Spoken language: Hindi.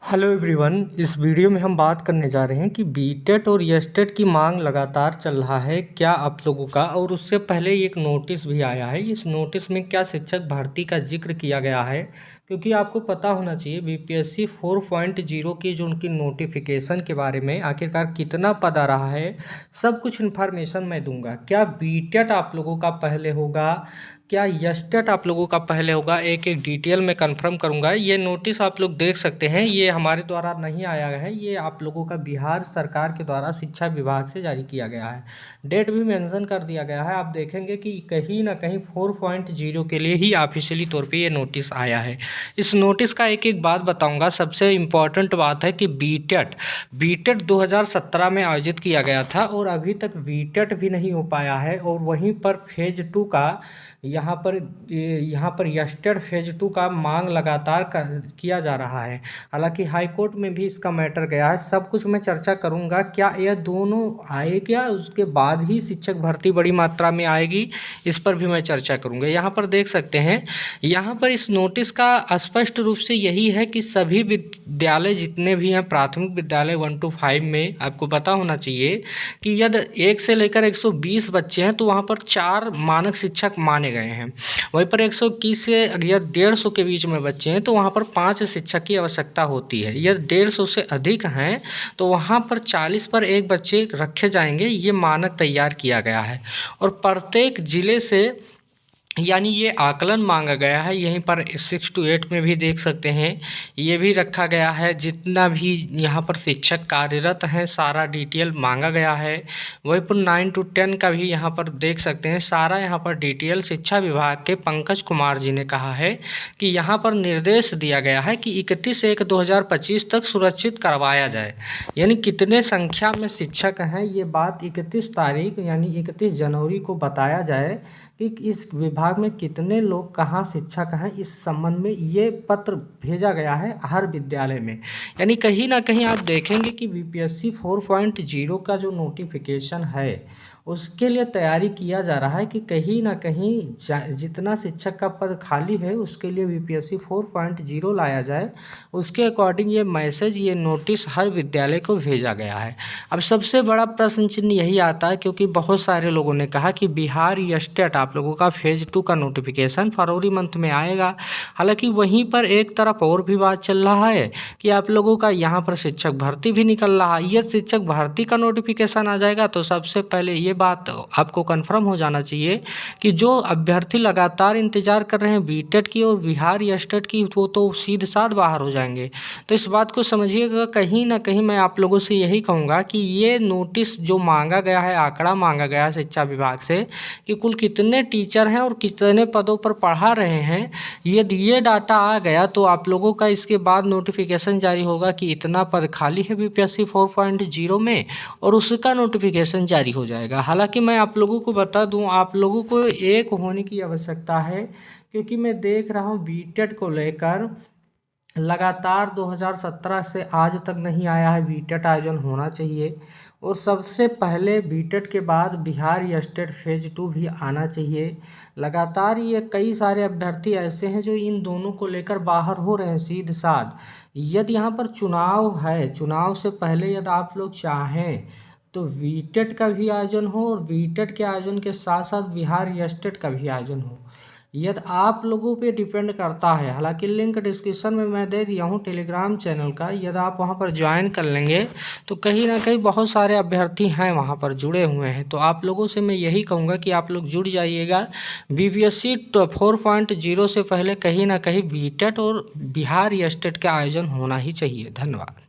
हेलो एवरीवन, इस वीडियो में हम बात करने जा रहे हैं कि बीटेट और येस्टेट की मांग लगातार चल रहा है क्या आप लोगों का। और उससे पहले एक नोटिस भी आया है। इस नोटिस में क्या शिक्षक भर्ती का जिक्र किया गया है, क्योंकि आपको पता होना चाहिए बीपीएससी 4.0 की जो उनकी नोटिफिकेशन के बारे में आखिरकार कितना पद आ रहा है, सब कुछ इन्फॉर्मेशन मैं दूंगा। क्या बीटेट आप लोगों का पहले होगा, क्या येस्टेट आप लोगों का पहले होगा, एक एक डिटेल में कंफर्म करूंगा। ये नोटिस आप लोग देख सकते हैं, ये हमारे द्वारा नहीं आया है, ये आप लोगों का बिहार सरकार के द्वारा शिक्षा विभाग से जारी किया गया है। डेट भी मेंशन कर दिया गया है। आप देखेंगे कि कहीं ना कहीं 4.0 के लिए ही ऑफिशियली तौर पे ये नोटिस आया है। इस नोटिस का एक एक बात बताऊंगा। सबसे इम्पॉर्टेंट बात है कि बीटेट बीटेट 2017 में आयोजित किया गया था और अभी तक बीटेट भी नहीं हो पाया है। और वहीं पर फेज़ 2 का यहाँ पर येस्टेट फेज़ 2 का मांग लगातार किया जा रहा है। हालांकि हाई कोर्ट में भी इसका मैटर गया है। सब कुछ मैं चर्चा करूंगा। क्या यह दोनों आए, क्या उसके बाद ही शिक्षक भर्ती बड़ी मात्रा में आएगी, इस पर भी मैं चर्चा करूंगा। यहाँ पर देख सकते हैं, यहाँ पर इस नोटिस का स्पष्ट रूप से यही है कि सभी विद्यालय जितने भी हैं, प्राथमिक विद्यालय 1 to 5 में आपको पता होना चाहिए कि यदि 1 से लेकर 120 बच्चे हैं तो वहाँ पर 4 मानक शिक्षक माने गए हैं। वहीं पर 121 से या 150 के बीच में बच्चे हैं तो वहाँ पर 5 शिक्षक की आवश्यकता होती है। यदि 150 से अधिक हैं तो वहाँ पर 40 पर एक बच्चे रखे जाएंगे। ये मानक तैयार किया गया है और प्रत्येक जिले से यानी ये आकलन मांगा गया है। यहीं पर 6 to 8 में भी देख सकते हैं, ये भी रखा गया है। जितना भी यहाँ पर शिक्षक कार्यरत हैं सारा डिटेल मांगा गया है। वहीं पर 9 to 10 का भी यहाँ पर देख सकते हैं, सारा यहाँ पर डिटेल शिक्षा विभाग के पंकज कुमार जी ने कहा है कि यहाँ पर निर्देश दिया गया है कि 31/1/2025 तक सुरक्षित करवाया जाए। यानी कितने संख्या में शिक्षक हैं, ये बात 31 तारीख यानी 31 जनवरी को बताया जाए कि इस विभाग में कितने लोग कहाँ शिक्षक हैं। इस संबंध में ये पत्र भेजा गया है हर विद्यालय में। यानी कहीं ना कहीं आप देखेंगे कि बीपीएससी 4.0 का जो नोटिफिकेशन है उसके लिए तैयारी किया जा रहा है कि कहीं ना कहीं जितना शिक्षक का पद खाली है उसके लिए बीपीएससी 4.0 लाया जाए। उसके अकॉर्डिंग ये मैसेज, ये नोटिस हर विद्यालय को भेजा गया है। अब सबसे बड़ा प्रश्न चिन्ह यही आता है, क्योंकि बहुत सारे लोगों ने कहा कि बिहार येस्टेट आप लोगों का फेज़ 2 का नोटिफिकेशन फरवरी मंथ में आएगा। हालांकि वहीं पर एक तरफ और भी बात चल रहा है कि आप लोगों का यहाँ पर शिक्षक भर्ती भी निकल रहा है। यदि शिक्षक भर्ती का नोटिफिकेशन आ जाएगा तो सबसे पहले ये बात आपको कंफर्म हो जाना चाहिए कि जो अभ्यर्थी लगातार इंतजार कर रहे हैं बीटेट की और बिहार येस्टेट की, वो तो सीधे साथ बाहर हो जाएंगे। तो इस बात को समझिएगा। कहीं ना कहीं मैं आप लोगों से यही कहूँगा कि ये नोटिस जो मांगा गया है, आंकड़ा मांगा गया है शिक्षा विभाग से कि कुल कितने टीचर हैं और कितने पदों पर पढ़ा रहे हैं, यदि ये डाटा आ गया तो आप लोगों का इसके बाद नोटिफिकेशन जारी होगा कि इतना पद खाली है बीपीएससी 4.0 में और उसका नोटिफिकेशन जारी हो जाएगा। हालांकि मैं आप लोगों को बता दूं, आप लोगों को एक होने की आवश्यकता है, क्योंकि मैं देख रहा हूं बीटेट को लेकर लगातार 2017 से आज तक नहीं आया है। बीटेट आयोजन होना चाहिए और सबसे पहले बीटेट के बाद बिहार येस्टेट फेज़ 2 भी आना चाहिए। लगातार ये कई सारे अभ्यर्थी ऐसे हैं जो इन दोनों को लेकर बाहर हो रहे हैं सीधे साथ। यदि यहाँ पर चुनाव है, चुनाव से पहले यदि आप लोग चाहें तो बीटेट का भी आयोजन हो और बीटेट के आयोजन के साथ साथ बिहार येस्टेट का भी आयोजन हो। यदि आप लोगों पे डिपेंड करता है। हालांकि लिंक डिस्क्रिप्शन में मैं दे दिया हूँ टेलीग्राम चैनल का, यदि आप वहाँ पर ज्वाइन कर लेंगे तो कहीं ना कहीं बहुत सारे अभ्यर्थी हैं वहाँ पर जुड़े हुए हैं। तो आप लोगों से मैं यही कहूँगा कि आप लोग जुड़ जाइएगा। बीपीएससी 4.0 से पहले कहीं ना कहीं बीटेट और बिहार येस्टेट का आयोजन होना ही चाहिए। धन्यवाद।